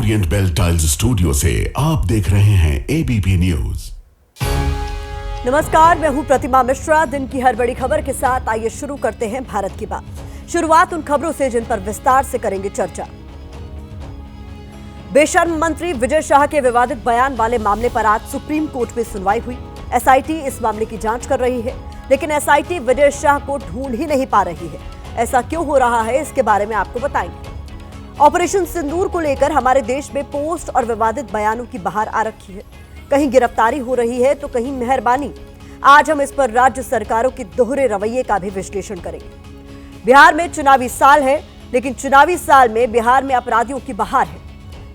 Orient bell tiles studio से आप देख रहे हैं एबीपी न्यूज। नमस्कार, मैं हूं प्रतिमा मिश्रा। दिन की हर बड़ी खबर के साथ आइए शुरू करते हैं भारत की बात। शुरुआत उन खबरों से जिन पर विस्तार से करेंगे चर्चा। बेशर्म मंत्री विजय शाह के विवादित बयान वाले मामले पर आज सुप्रीम कोर्ट में सुनवाई हुई। एसआईटी इस मामले की जांच कर रही है, लेकिन एसआईटी विजय शाह को ढूंढ ही नहीं पा रही है। ऐसा क्यों हो रहा है, इसके बारे में आपको बताएंगे। ऑपरेशन सिंदूर को लेकर हमारे देश में पोस्ट और विवादित बयानों की बहार आ रखी है। कहीं गिरफ्तारी हो रही है तो कहीं मेहरबानी। आज हम इस पर राज्य सरकारों के दोहरे रवैये का भी विश्लेषण करेंगे। बिहार में चुनावी साल है, लेकिन चुनावी साल में बिहार में अपराधियों की बहार है।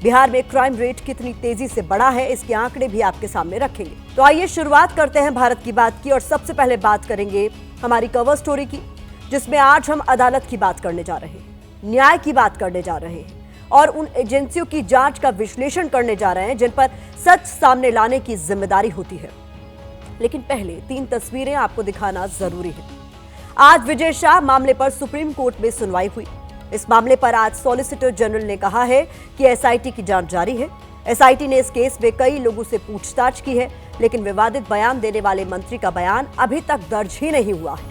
बिहार में क्राइम रेट कितनी तेजी से बढ़ा है, इसके आंकड़े भी आपके सामने रखेंगे। तो आइए शुरुआत करते हैं भारत की बात की, और सबसे पहले बात करेंगे हमारी कवर स्टोरी की, जिसमें आज हम अदालत की बात करने जा रहे हैं, न्याय की बात करने जा रहे हैं और उन एजेंसियों की जांच का विश्लेषण करने जा रहे हैं जिन पर सच सामने लाने की जिम्मेदारी होती है। लेकिन पहले 3 तस्वीरें आपको दिखाना जरूरी है। आज विजय शाह मामले पर सुप्रीम कोर्ट में सुनवाई हुई। इस मामले पर आज सॉलिसिटर जनरल ने कहा है कि एसआईटी की जांच जारी है। एसआईटी ने इस केस में कई लोगों से पूछताछ की है, लेकिन विवादित बयान देने वाले मंत्री का बयान अभी तक दर्ज ही नहीं हुआ है।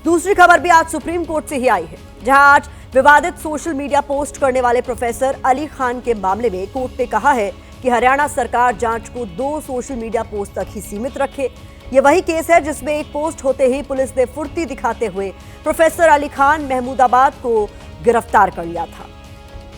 दूसरी खबर भी आज सुप्रीम कोर्ट से ही आई है, जहां आज विवादित सोशल मीडिया पोस्ट करने वाले प्रोफेसर अली खान के मामले में कोर्ट ने कहा है कि हरियाणा सरकार जांच को 2 सोशल मीडिया पोस्ट तक ही सीमित रखे। ये वही केस है जिसमें एक पोस्ट होते ही पुलिस ने फुर्ती दिखाते हुए प्रोफेसर अली खान महमूदाबाद को गिरफ्तार कर लिया था।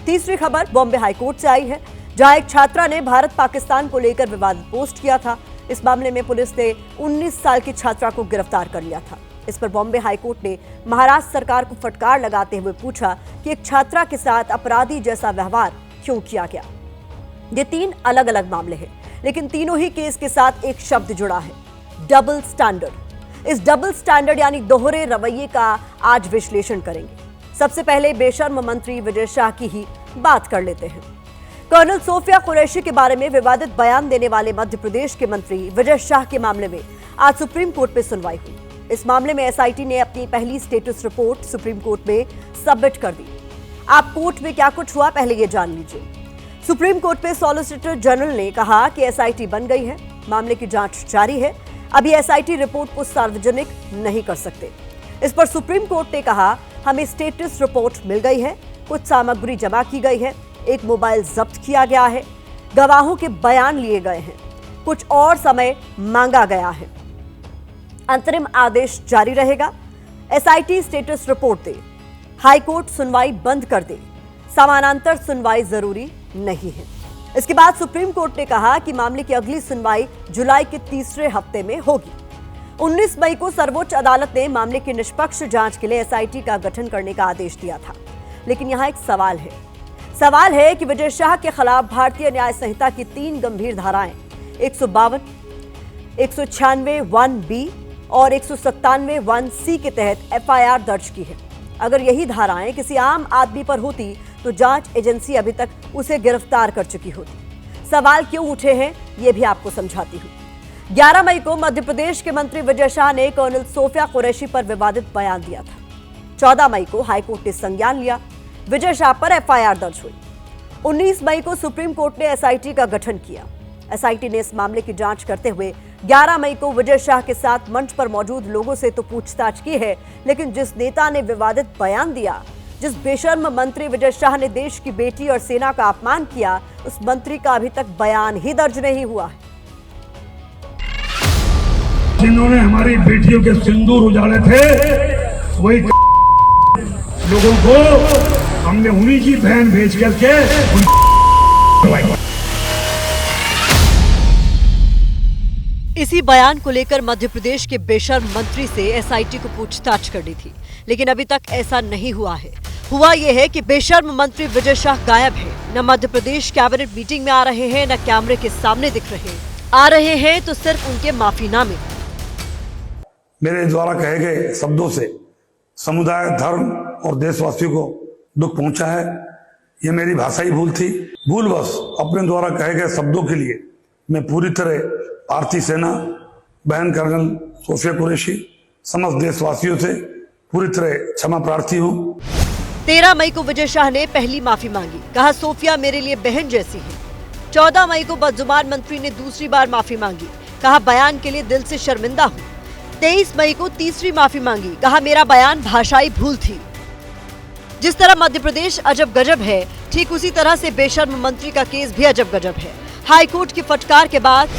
तीसरी खबर बॉम्बे हाईकोर्ट से आई है, जहां एक छात्रा ने भारत पाकिस्तान को लेकर विवादित पोस्ट किया था। इस मामले में पुलिस ने 19 साल की छात्रा को गिरफ्तार कर लिया था। इस पर बॉम्बे हाईकोर्ट ने महाराष्ट्र सरकार को फटकार लगाते हुए पूछा कि एक छात्रा के साथ अपराधी जैसा व्यवहार क्यों किया गया। ये 3 अलग अलग मामले हैं, लेकिन तीनों ही केस के साथ एक शब्द जुड़ा है, डबल स्टैंडर्ड। इस डबल स्टैंडर्ड यानी दोहरे रवैये का आज विश्लेषण करेंगे। सबसे पहले बेशर्म मंत्री विजय शाह की ही बात कर लेते हैं। कर्नल सोफिया कुरैशी के बारे में विवादित बयान देने वाले मध्य प्रदेश के मंत्री विजय शाह के मामले में आज सुप्रीम कोर्ट में सुनवाई हुई। इस मामले में एसआईटी ने अपनी पहली स्टेटस रिपोर्ट सुप्रीम कोर्ट में सबमिट कर दी। आप कोर्ट में क्या कुछ हुआ, पहले ये जान लीजिए। सुप्रीम कोर्ट में सॉलिसिटर जनरल ने कहा कि एसआईटी बन गई है, मामले की जांच जारी है। अभी एसआईटी रिपोर्ट को सार्वजनिक नहीं कर सकते। इस पर सुप्रीम कोर्ट ने कहा, हमें स्टेटस रिपोर्ट मिल गई है, कुछ सामग्री जमा की गई है, एक मोबाइल जब्त किया गया है, गवाहों के बयान लिए गए हैं, कुछ और समय मांगा गया है। अंतरिम आदेश जारी रहेगा। एसआईटी स्टेटस रिपोर्ट दे, हाईकोर्ट सुनवाई बंद कर दे, समानांतर सुनवाई जरूरी नहीं है। इसके बाद सुप्रीम कोर्ट ने कहा कि मामले की अगली सुनवाई जुलाई के तीसरे हफ्ते में होगी। 19 मई को सर्वोच्च अदालत ने मामले की निष्पक्ष जांच के लिए एसआईटी का गठन करने का आदेश दिया था। लेकिन यहां एक सवाल है कि विजय शाह के खिलाफ भारतीय न्याय संहिता की 3 गंभीर धाराएं 152, 196 1B और 197 1C के तहत एफआईआर दर्ज की है। अगर यही धाराएं किसी आम आदमी पर होती तो जांच एजेंसी अभी तक उसे गिरफ्तार कर चुकी होती। सवाल क्यों उठे हैं, ये भी आपको समझाती हूं। 11 मई को मध्य प्रदेश के मंत्री विजय शाह ने कर्नल सोफिया कुरैशी पर विवादित बयान दिया था। 14 मई को हाईकोर्ट ने संज्ञान लिया, विजय शाह पर एफआईआर दर्ज हुई। 19 मई को सुप्रीम कोर्ट ने एसआईटी का गठन किया। एसआईटी ने इस मामले की जांच करते हुए 11 मई को विजय शाह के साथ मंच पर मौजूद लोगों से तो पूछताछ की है, लेकिन जिस नेता ने विवादित बयान दिया, जिस बेशर्म मंत्री विजय शाह ने देश की बेटी और सेना का अपमान किया, उस मंत्री का अभी तक बयान ही दर्ज नहीं हुआ है। जिन्होंने हमारी बेटियों के सिंदूर उजाड़े थे, वही लोगों को हमने उन्हीं की बहन भेज करके इसी बयान को लेकर मध्य प्रदेश के बेशर्म मंत्री से एसआईटी को पूछताछ करनी थी, लेकिन अभी तक ऐसा नहीं हुआ है। हुआ यह है कि बेशर्म मंत्री विजय शाह गायब है। न मध्य प्रदेश कैबिनेट मीटिंग में आ रहे हैं, न कैमरे के सामने दिख रहे हैं। आ रहे हैं तो सिर्फ उनके माफीनामे। मेरे द्वारा कहे गए शब्दों से समुदाय, धर्म और देशवासियों को दुख पहुंचा है। यह मेरी भाषाई भूल थी। भूलवश अपने द्वारा कहे गए शब्दों के लिए मैं पूरी तरह भारतीय सेना, बहन कर्नल सोफिया कुरैशी, समस्त देशवासियों से पूरी तरह क्षमा प्रार्थी हूं। 13 मई को विजय शाह ने पहली माफी मांगी, कहा सोफिया मेरे लिए बहन जैसी है। 14 मई को बदजुबान मंत्री ने दूसरी बार माफी मांगी, कहा बयान के लिए दिल से शर्मिंदा हूँ। 23 मई को तीसरी माफी मांगी, कहा मेरा बयान भाषाई भूल थी। जिस तरह मध्य प्रदेश अजब गजब है, ठीक उसी तरह से बेशर्म मंत्री का केस भी अजब गजब है। हाईकोर्ट की फटकार के बाद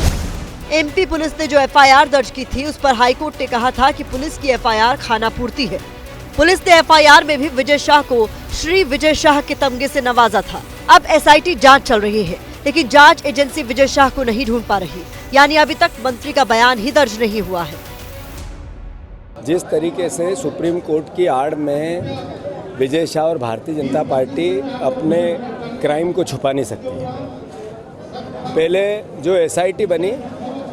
एमपी पुलिस ने जो एफआईआर दर्ज की थी, उस पर हाईकोर्ट ने कहा था कि पुलिस की एफआईआर खानापूर्ति है। पुलिस ने एफआईआर में भी विजय शाह को श्री विजय शाह के तमगे से नवाजा था। अब एसआईटी जांच चल रही है, लेकिन जांच एजेंसी विजय शाह को नहीं ढूंढ पा रही, यानी अभी तक मंत्री का बयान ही दर्ज नहीं हुआ है। जिस तरीके से सुप्रीम कोर्ट की आड़ में विजय शाह और भारतीय जनता पार्टी अपने क्राइम को छुपा नहीं सकती है। पहले जो एसआईटी बनी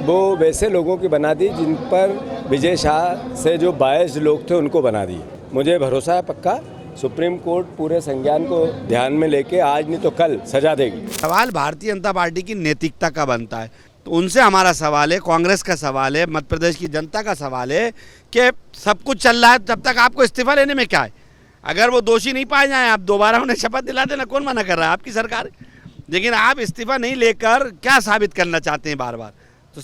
वो वैसे लोगों की बना दी जिन पर विजय शाह से जो बायस्ड लोग थे उनको बना दी। मुझे भरोसा है पक्का सुप्रीम कोर्ट पूरे संज्ञान को ध्यान में लेके आज नहीं तो कल सजा देगी। सवाल भारतीय जनता पार्टी की नैतिकता का बनता है, तो उनसे हमारा सवाल है, कांग्रेस का सवाल है, मध्य प्रदेश की जनता का सवाल है कि सब कुछ चल रहा है, तब तक आपको इस्तीफा लेने में क्या है? अगर वो दोषी नहीं पाए जाए, आप दोबारा उन्हें शपथ दिला देना, कौन मना कर रहा है? आपकी सरकार है। लेकिन आप इस्तीफा नहीं लेकर क्या साबित करना चाहते हैं बार बार? तो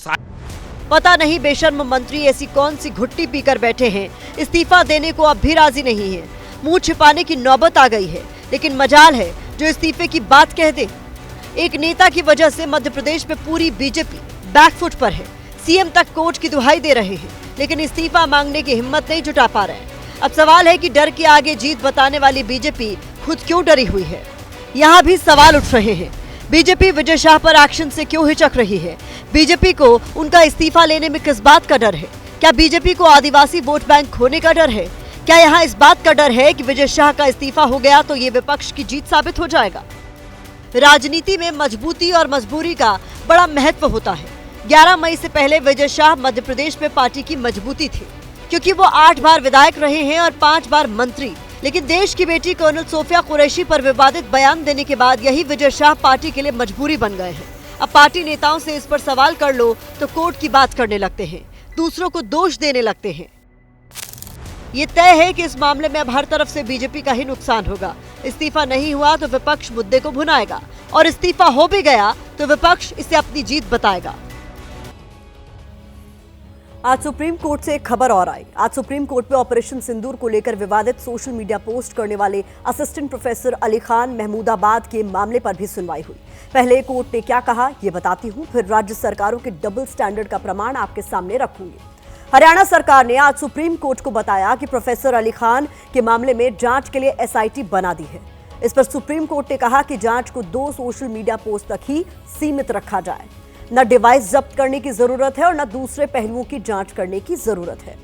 पता नहीं बेशर्म मंत्री ऐसी कौन सी घुट्टी पीकर बैठे हैं, इस्तीफा देने को अब भी राजी नहीं है। मुंह छिपाने की नौबत आ गई है, लेकिन मजाल है जो इस्तीफे की बात कह दे। एक नेता की वजह से मध्य प्रदेश में पूरी बीजेपी बैकफुट पर है। सीएम तक कोर्ट की दुहाई दे रहे हैं, लेकिन इस्तीफा मांगने की हिम्मत नहीं जुटा पा रहे। अब सवाल है कि डर के आगे जीत बताने वाली बीजेपी खुद क्यों डरी हुई है। यहाँ भी सवाल उठ रहे हैं, बीजेपी विजय शाह पर एक्शन से क्यों हिचक रही है? बीजेपी को उनका इस्तीफा लेने में किस बात का डर है? क्या बीजेपी को आदिवासी वोट बैंक खोने का डर है? क्या यहाँ इस बात का डर है कि विजय शाह का इस्तीफा हो गया तो ये विपक्ष की जीत साबित हो जाएगा? राजनीति में मजबूती और मजबूरी का बड़ा महत्व होता है। 11 मई से पहले विजय शाह मध्य प्रदेश में पार्टी की मजबूती थी, क्योंकि वो 8 बार विधायक रहे हैं और 5 बार मंत्री। लेकिन देश की बेटी कर्नल सोफिया कुरैशी पर विवादित बयान देने के बाद यही विजय शाह पार्टी के लिए मजबूरी बन गए हैं। अब पार्टी नेताओं से इस पर सवाल कर लो तो कोर्ट की बात करने लगते हैं, दूसरों को दोष देने लगते हैं। ये तय है कि इस मामले में अब हर तरफ से बीजेपी का ही नुकसान होगा। इस्तीफा नहीं हुआ तो विपक्ष मुद्दे को भुनाएगा, और इस्तीफा हो भी गया तो विपक्ष इसे अपनी जीत बताएगा। आज सुप्रीम कोर्ट से एक खबर और आई। आज सुप्रीम कोर्ट में ऑपरेशन सिंदूर को लेकर विवादित सोशल मीडिया पोस्ट करने वाले असिस्टेंट प्रोफेसर अली खान महमूदाबाद के मामले पर भी सुनवाई हुई। पहले कोर्ट ने क्या कहा ये बताती हूँ, फिर राज्य सरकारों के डबल स्टैंडर्ड का प्रमाण आपके सामने रखूंगी। हरियाणा सरकार ने आज सुप्रीम कोर्ट को बताया कि प्रोफेसर अली खान के मामले में जांच के लिए एसआईटी बना दी है। इस पर सुप्रीम कोर्ट ने कहा कि जांच को 2 सोशल मीडिया पोस्ट तक ही सीमित रखा जाए। न डिवाइस जब्त करने की जरूरत है और न दूसरे पहलुओं की जांच करने की जरूरत है।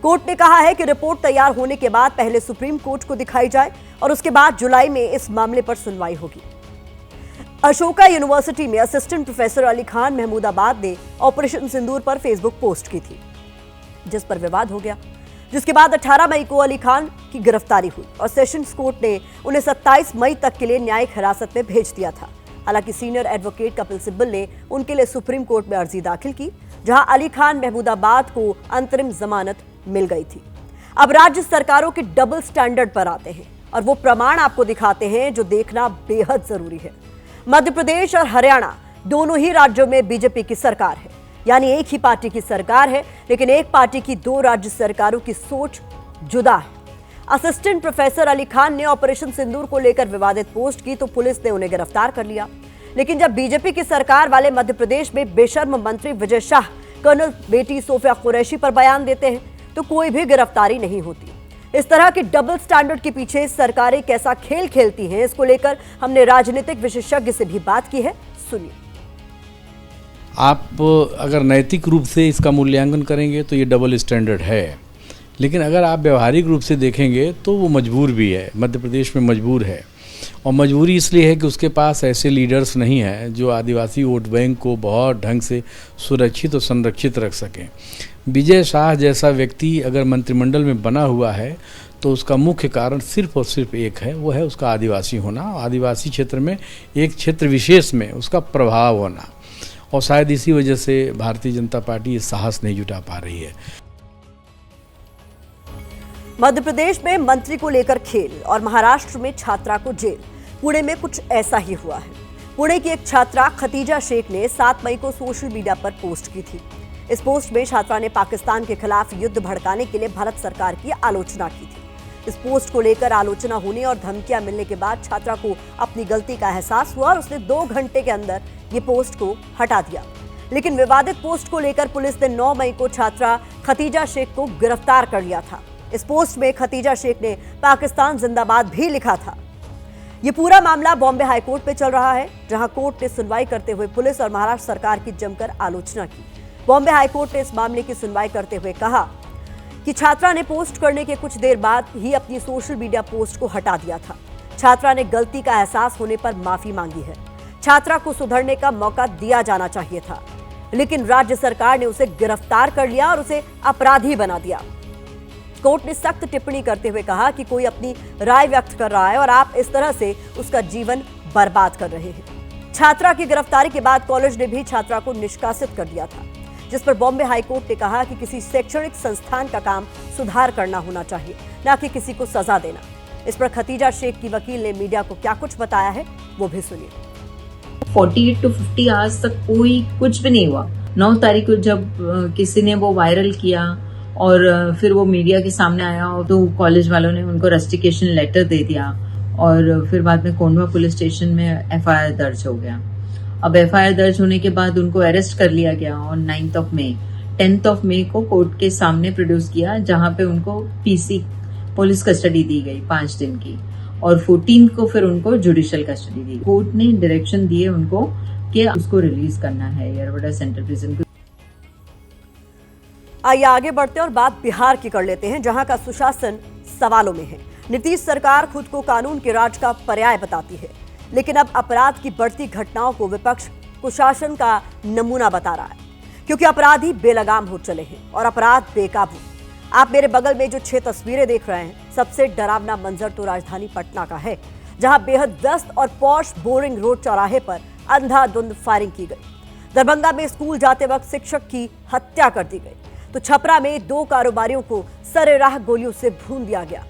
कोर्ट ने कहा है कि रिपोर्ट तैयार होने के बाद पहले सुप्रीम कोर्ट को दिखाई जाए और उसके बाद जुलाई में इस मामले पर सुनवाई होगी। अशोका यूनिवर्सिटी में असिस्टेंट प्रोफेसर अली खान महमूदाबाद ने ऑपरेशन सिंदूर पर फेसबुक पोस्ट की थी, जिस पर विवाद हो गया, जिसके बाद 18 मई को अली खान की गिरफ्तारी हुई और सेशंस कोर्ट ने उन्हें 27 मई तक के लिए न्यायिक हिरासत में भेज दिया था। हालांकि सीनियर एडवोकेट कपिल सिब्बल ने उनके लिए सुप्रीम कोर्ट में अर्जी दाखिल की, जहां अली खान महमूदाबाद को अंतरिम जमानत मिल गई थी। अब राज्य सरकारों के डबल स्टैंडर्ड पर आते हैं और वो प्रमाण आपको दिखाते हैं जो देखना बेहद जरूरी है। मध्य प्रदेश और हरियाणा दोनों ही राज्यों में बीजेपी की सरकार है, यानी एक ही पार्टी की सरकार है, लेकिन एक पार्टी की 2 राज्य सरकारों की सोच जुदा है। असिस्टेंट प्रोफेसर अली खान ने ऑपरेशन सिंदूर को लेकर विवादित पोस्ट की तो पुलिस ने उन्हें गिरफ्तार कर लिया। लेकिन जब बीजेपी की सरकार वाले मध्य प्रदेश में बेशर्म मंत्री विजय शाह कर्नल बेटी सोफिया कुरैशी पर बयान देते हैं तो कोई भी गिरफ्तारी नहीं होती। इस तरह के डबल स्टैंडर्ड के पीछे सरकारें कैसा खेल खेलती हैं, इसको लेकर हमने राजनीतिक विशेषज्ञ से भी बात की है। सुनिए। आप अगर नैतिक रूप से इसका मूल्यांकन करेंगे तो ये डबल स्टैंडर्ड है, लेकिन अगर आप व्यवहारिक रूप से देखेंगे तो वो मजबूर भी है, मध्य प्रदेश में मजबूर है। और मजबूरी इसलिए है कि उसके पास ऐसे लीडर्स नहीं हैं जो आदिवासी वोट बैंक को बहुत ढंग से सुरक्षित और संरक्षित रख सकें। विजय शाह जैसा व्यक्ति अगर मंत्रिमंडल में बना हुआ है तो उसका मुख्य कारण सिर्फ और सिर्फ एक है, वो है उसका आदिवासी होना, आदिवासी क्षेत्र में एक क्षेत्र विशेष में उसका प्रभाव होना। और शायद इसी वजह से भारतीय जनता पार्टी ये साहस नहीं जुटा पा रही है। मध्य प्रदेश में मंत्री को लेकर खेल और महाराष्ट्र में छात्रा को जेल। पुणे में कुछ ऐसा ही हुआ है। पुणे की एक छात्रा खतीजा शेख ने 7 मई को सोशल मीडिया पर पोस्ट की थी। इस पोस्ट में छात्रा ने पाकिस्तान के खिलाफ युद्ध भड़काने के लिए भारत सरकार की आलोचना की थी। इस पोस्ट को लेकर आलोचना होने और धमकियां मिलने के बाद छात्रा को अपनी गलती का एहसास हुआ और उसने 2 घंटे के अंदर ये पोस्ट को हटा दिया। लेकिन विवादित पोस्ट को लेकर पुलिस ने 9 मई को छात्रा खतीजा शेख को गिरफ्तार कर लिया था। इस पोस्ट में खतीजा शेख ने पाकिस्तान जिंदाबाद भी लिखा था। ये पूरा मामला बॉम्बे हाईकोर्ट में चल रहा है, जहां कोर्ट ने सुनवाई करते हुए पुलिस और महाराष्ट्र सरकार की जमकर आलोचना की। बॉम्बे हाईकोर्ट ने इस मामले की सुनवाई करते हुए कहा कि छात्रा ने पोस्ट करने के कुछ देर बाद ही अपनी सोशल मीडिया पोस्ट को हटा दिया था। छात्रा ने गलती का एहसास होने पर माफी मांगी है। छात्रा को सुधरने का मौका दिया जाना चाहिए था, लेकिन राज्य सरकार ने उसे गिरफ्तार कर लिया और उसे अपराधी बना दिया। कोर्ट ने सख्त टिप्पणी करते हुए कहा कि कोई अपनी राय व्यक्त कर रहा है और आप इस तरह से उसका जीवन बर्बाद कर रहे हैं। छात्रा की गिरफ्तारी के बाद कॉलेज ने भी छात्रा को निष्कासित कर दिया था, जिस पर बॉम्बे हाईकोर्ट ने कहा कि किसी शैक्षणिक संस्थान का काम सुधार करना होना चाहिए, न कि किसी को सजा देना। इस पर खतीजा शेख की वकील ने मीडिया को क्या कुछ बताया है, वो भी सुनिए। 48 to 50 आवर्स तक कोई कुछ भी नहीं हुआ। 9 तारीख को जब किसी ने वो वायरल किया और फिर वो मीडिया के सामने आया तो कॉलेज वालों ने उनको रस्टिकेशन लेटर दे दिया और फिर बाद में कोंडवा पुलिस स्टेशन में FIR दर्ज हो गया। अब FIR दर्ज होने के बाद उनको अरेस्ट कर लिया गया और 9th of May 10th of May को कोर्ट के सामने प्रोड्यूस किया, जहां पे उनको PC पुलिस कस्टडी दी गई 5 दिन की और 14th को फिर उनको जुडिशियल कस्टडी दी। कोर्ट ने डायरेक्शन दिए उनको कि उसको रिलीज करना है येरवडा सेंट्रल प्रिजन को। आइए आगे बढ़ते हैं और बात बिहार की कर लेते हैं, जहां का सुशासन सवालों में है। नीतीश सरकार खुद को कानून के राज का पर्याय बताती है, लेकिन अब अपराध की बढ़ती घटनाओं को विपक्ष कुशासन का नमूना बता रहा है, क्योंकि अपराधी बेलगाम हो चले हैं और अपराध बेकाबू। आप मेरे बगल में जो 6 तस्वीरें देख रहे हैं, सबसे डरावना मंजर तो राजधानी पटना का है, जहां बेहद व्यस्त और पॉश बोरिंग रोड चौराहे पर अंधाधुंध फायरिंग की गई। दरभंगा में स्कूल जाते वक्त शिक्षक की हत्या कर दी गई, तो छपरा में 2 कारोबारियों को सरेराह गोलियों से भून दिया गया।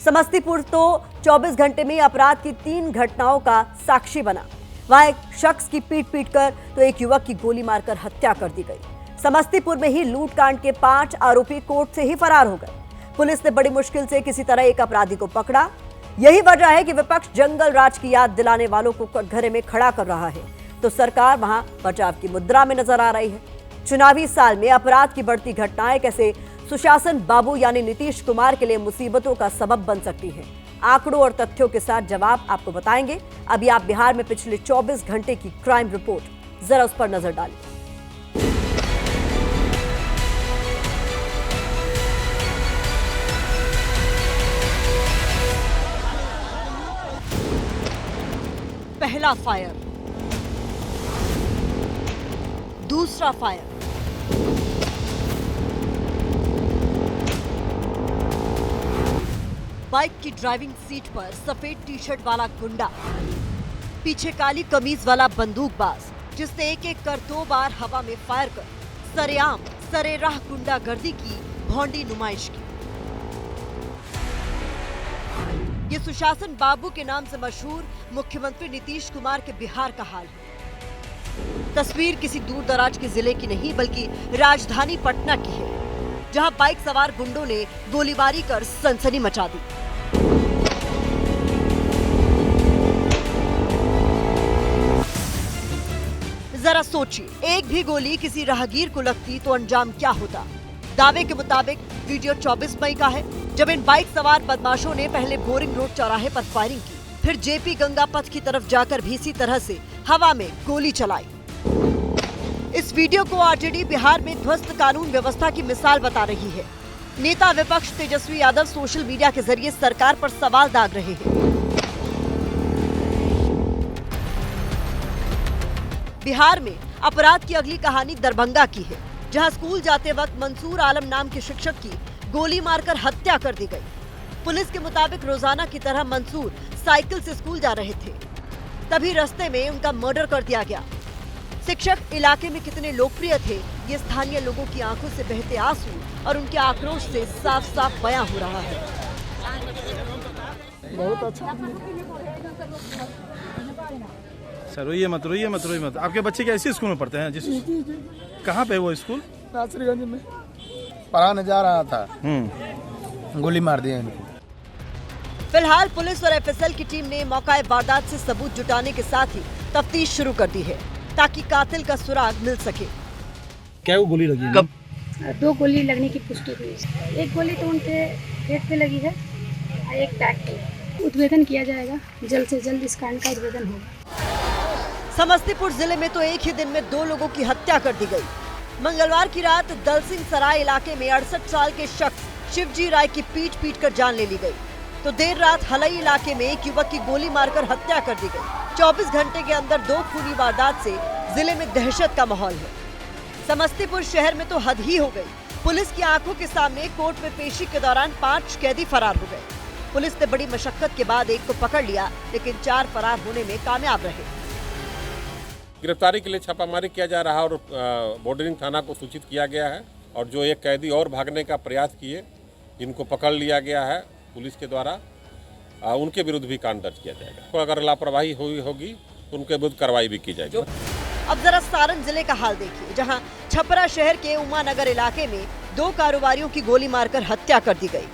समस्तीपुर तो 24 घंटे में अपराध की 3 घटनाओं का साक्षी बना। वहां एक शख्स की पीट कर तो एक युवक की गोली मारकर हत्या कर दी गई। समस्तीपुर में ही लूटकांड के 5 आरोपी कोर्ट से ही फरार हो गए। पुलिस ने बड़ी मुश्किल से किसी तरह एक अपराधी को पकड़ा। यही वजह है कि विपक्ष जंगल राज की याद दिलाने वालों को कटघरे में खड़ा कर रहा है, तो सरकार वहां बचाव की मुद्रा में नजर आ रही है। चुनावी साल में अपराध की बढ़ती घटनाएं कैसे सुशासन बाबू यानी नीतीश कुमार के लिए मुसीबतों का सबब बन सकती हैं, आंकड़ों और तथ्यों के साथ जवाब आपको बताएंगे। अभी आप बिहार में पिछले 24 घंटे की क्राइम रिपोर्ट जरा उस पर नजर डालिए। पहला फायर, दूसरा फायर, बाइक की ड्राइविंग सीट पर सफेद टी-शर्ट वाला गुंडा, पीछे काली कमीज वाला बंदूकबाज, जिसने एक कर 2 बार हवा में फायर कर सरेआम सरेराह गुंडागर्दी की भौंडी नुमाइश की। ये सुशासन बाबू के नाम से मशहूर मुख्यमंत्री नीतीश कुमार के बिहार का हाल है। तस्वीर किसी दूर दराज के जिले की नहीं, बल्कि राजधानी पटना की है, जहां बाइक सवार गुंडों ने गोलीबारी कर सनसनी मचा दी। जरा सोचिए, एक भी गोली किसी राहगीर को लगती तो अंजाम क्या होता। दावे के मुताबिक वीडियो 24 मई का है, जब इन बाइक सवार बदमाशों ने पहले बोरिंग रोड चौराहे पर फायरिंग की, फिर जेपी गंगा पथ की तरफ जाकर भी इसी तरह से हवा में गोली चलाई। इस वीडियो को आरजेडी बिहार में ध्वस्त कानून व्यवस्था की मिसाल बता रही है। नेता विपक्ष तेजस्वी यादव सोशल मीडिया के जरिए सरकार पर सवाल दाग रहे हैं। बिहार में अपराध की अगली कहानी दरभंगा की है, जहां स्कूल जाते वक्त मंसूर आलम नाम के शिक्षक की गोली मारकर हत्या कर दी गई। पुलिस के मुताबिक रोजाना की तरह मंसूर साइकिल से स्कूल जा रहे थे, तभी रास्ते में उनका मर्डर कर दिया गया। शिक्षक इलाके में कितने लोकप्रिय थे ये स्थानीय लोगों की आंखों से बहते आंसू और उनके आक्रोश से साफ साफ बयां हो रहा है। बहुत अच्छा। सर रोइए मत, रोइए मत, रोइए मत। आपके बच्चे कैसे स्कूल में पढ़ते हैं? जिस कहाँ पे वो स्कूल? नासरीगंज में पढ़ाने जा रहा था, गोली मार दिया इनको। फिलहाल पुलिस और एफएसएल की टीम ने मौका वारदात से सबूत जुटाने के साथ ही तफ्तीश शुरू कर दी है ताकि कातिल का सुराग मिल सके। क्या वो गोली लगी? कब? 2 गोली लगने की पुष्टि हुई। एक गोली तो उनके पेट पे लगी है और एक पैक पे। उद्भेदन किया जाएगा, जल्द से जल्द इस कांड का उद्भेदन होगा। समस्तीपुर जिले में तो एक ही दिन में 2 लोगों की हत्या कर दी गई। मंगलवार की रात दलसिंह सराय इलाके में 68 साल के शख्स शिवजी राय की पीट कर जान ले ली गई, तो देर रात हलई इलाके में एक युवक की गोली मारकर हत्या कर दी गई। 24 घंटे के अंदर 2 खूनी वारदात से जिले में दहशत का माहौल है। समस्तीपुर शहर में तो हद ही हो गई। पुलिस की आंखों के सामने कोर्ट में पेशी के दौरान 5 कैदी फरार हो गए। पुलिस ने बड़ी मशक्कत के बाद एक को पकड़ लिया, लेकिन 4 फरार होने में कामयाब रहे। गिरफ्तारी के लिए छापामारी किया जा रहा और बॉर्डरिंग थाना को सूचित किया गया है और जो एक कैदी और भागने का प्रयास किए जिनको पकड़ लिया गया है पुलिस के द्वारा, उनके विरुद्ध भी कांड दर्ज किया जाएगा। तो अगर लापरवाही हुई होगी तो उनके विरुद्ध कार्रवाई भी की जाएगी। अब जरा सारण जिले का हाल देखिए, जहां छपरा शहर के उमानगर इलाके में 2 कारोबारियों की गोली मारकर हत्या कर दी गई।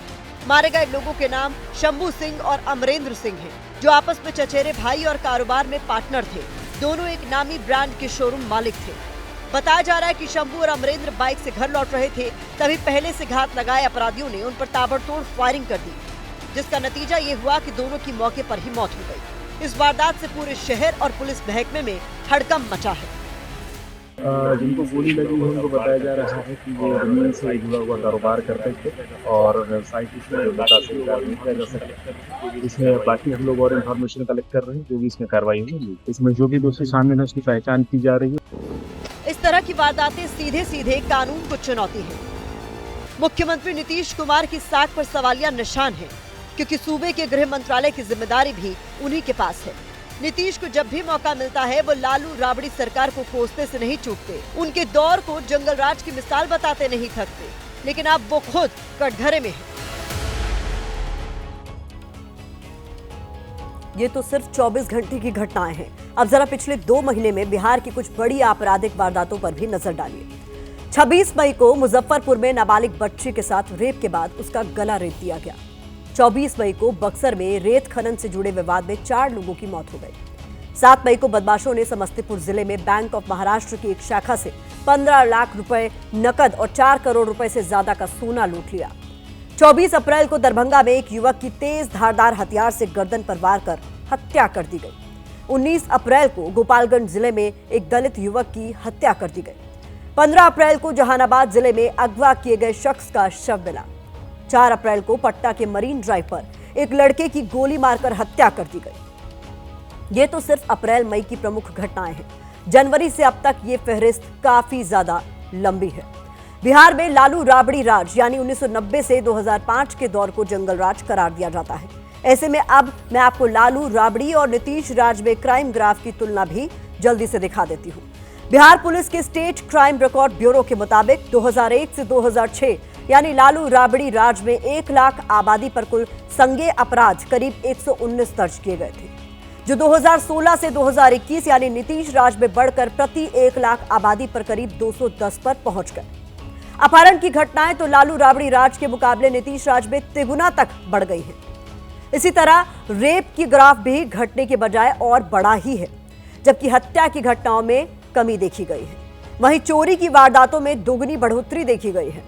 मारे गए लोगों के नाम शंभू सिंह और अमरेंद्र सिंह हैं, जो आपस में चचेरे भाई और कारोबार में पार्टनर थे। दोनों एक नामी ब्रांड के शोरूम मालिक थे। बताया जा रहा है कि शंभू और अमरेंद्र बाइक से घर लौट रहे थे, तभी पहले से घात लगाए अपराधियों ने उन पर ताबड़तोड़ फायरिंग कर दी, जिसका नतीजा ये हुआ कि दोनों की मौके पर ही मौत हो गई। इस वारदात से पूरे शहर और पुलिस महकमे में हड़कंप मचा है। जिनको गोली लगी है उनको बताया जा रहा है कि वो जमीन से जुड़ा हुआ कारोबार करते थे और व्यवसाय की नहीं किया जा सकता। इसमें बाकी हम लोग और इन्फॉर्मेशन कलेक्ट कर रहे हैं, जो भी इसमें कार्रवाई होगी। इसमें जो भी दोषी सामने है उसकी पहचान की जा रही है। इस तरह की वारदातें सीधे सीधे कानून को चुनौती है। मुख्यमंत्री नीतीश कुमार की साख पर सवालिया निशान है, क्योंकि सूबे के गृह मंत्रालय की जिम्मेदारी भी उन्हीं के पास है। नीतीश को जब भी मौका मिलता है वो लालू राबड़ी सरकार को कोसने से नहीं चूकते। उनके दौर को जंगल राज की मिसाल बताते नहीं थकते, लेकिन अब वो खुद कटघरे में है। ये तो सिर्फ 24 घंटे की घटनाएं हैं। अब जरा पिछले 2 महीने में बिहार की कुछ बड़ी आपराधिक वारदातों पर भी नजर डालिए। 26 मई को मुजफ्फरपुर में नाबालिग बच्ची के साथ रेप के बाद उसका गला रेत दिया गया। 24 मई को बक्सर में रेत खनन से जुड़े विवाद में 4 लोगों की मौत हो गई। 7 मई को बदमाशों ने समस्तीपुर जिले में बैंक ऑफ महाराष्ट्र की एक शाखा से 15 लाख रुपए नकद और 4 करोड़ रुपए से ज्यादा का सोना लूट लिया। 24 अप्रैल को दरभंगा में एक युवक की तेज धारदार हथियार से गर्दन पर वार कर हत्या कर दी गई। 19 अप्रैल को गोपालगंज जिले में एक दलित युवक की हत्या कर दी गई। 15 अप्रैल को जहानाबाद जिले में अगवा किए गए शख्स का शव मिला। 4 अप्रैल को पटना के मरीन ड्राइव पर एक लड़के की गोली मारकर हत्या कर दी गई। ये तो सिर्फ अप्रैल मई की प्रमुख घटनाएं हैं। जनवरी से अब तक ये फहरिस्त काफी ज्यादा लंबी है। बिहार में लालू राबड़ी राज यानी 1990 से 2005 के दौर को जंगल राज करार दिया जाता है। ऐसे में अब मैं आपको लालू राबड़ी और नीतीश राज में क्राइम ग्राफ की तुलना भी जल्दी से दिखा देती हूँ। बिहार पुलिस के स्टेट क्राइम रिकॉर्ड ब्यूरो के मुताबिक 2001 से 2006 यानी लालू राबड़ी राज में 1 लाख आबादी पर कुल संज्ञेय अपराध करीब 119 दर्ज किए गए थे, जो 2016 से 2021 यानी नीतीश राज में बढ़कर प्रति 1 लाख आबादी पर करीब 210 पर पहुंच गए। अपहरण की घटनाएं तो लालू राबड़ी राज के मुकाबले नीतीश राज में तिगुना तक बढ़ गई है। इसी तरह रेप की ग्राफ भी घटने के बजाय और बढ़ा ही है, जबकि हत्या की घटनाओं में कमी देखी गई है। वहीं चोरी की वारदातों में दोगुनी बढ़ोतरी देखी गई है,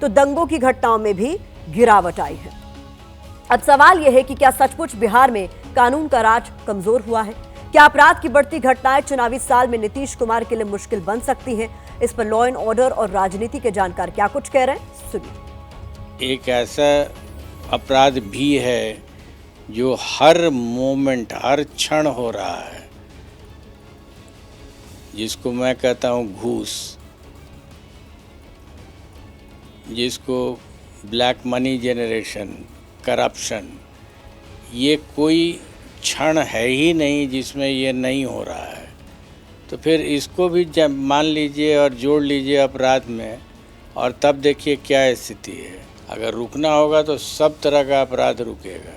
तो दंगों की घटनाओं में भी गिरावट आई है। अब सवाल यह है कि क्या सचमुच बिहार में कानून का राज कमजोर हुआ है? क्या अपराध की बढ़ती घटनाएं चुनावी साल में नीतीश कुमार के लिए मुश्किल बन सकती हैं? इस पर लॉ एंड ऑर्डर और राजनीति के जानकार क्या कुछ कह रहे हैं, सुनिए। एक ऐसा अपराध भी है जो हर मोमेंट, हर क्षण हो रहा है, जिसको मैं कहता हूँ घूस, जिसको ब्लैक मनी जनरेशन, करप्शन। ये कोई क्षण है ही नहीं जिसमें ये नहीं हो रहा है। तो फिर इसको भी मान लीजिए और जोड़ लीजिए अपराध में, और तब देखिए क्या स्थिति है। अगर रुकना होगा तो सब तरह का अपराध रुकेगा,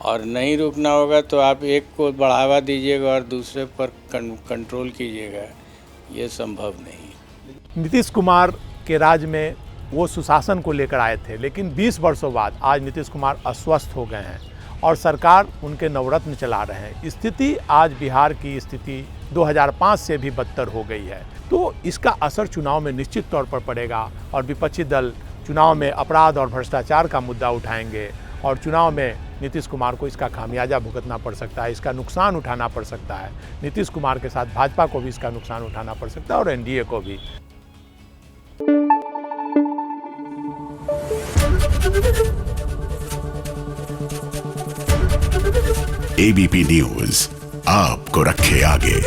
और नहीं रुकना होगा तो आप एक को बढ़ावा दीजिएगा और दूसरे पर कंट्रोल कीजिएगा, ये संभव नहीं। नीतीश कुमार के राज में वो सुशासन को लेकर आए थे, लेकिन 20 वर्षों बाद आज नीतीश कुमार अस्वस्थ हो गए हैं और सरकार उनके नवरत्न चला रहे हैं। स्थिति आज बिहार की स्थिति 2005 से भी बदतर हो गई है, तो इसका असर चुनाव में निश्चित तौर पर पड़ेगा और विपक्षी दल चुनाव में अपराध और भ्रष्टाचार का मुद्दा उठाएंगे और चुनाव में नीतीश कुमार को इसका खामियाजा भुगतना पड़ सकता है, इसका नुकसान उठाना पड़ सकता है। नीतीश कुमार के साथ भाजपा को भी इसका नुकसान उठाना पड़ सकता है और एनडीए को भी। एबीपी न्यूज आपको रखे आगे।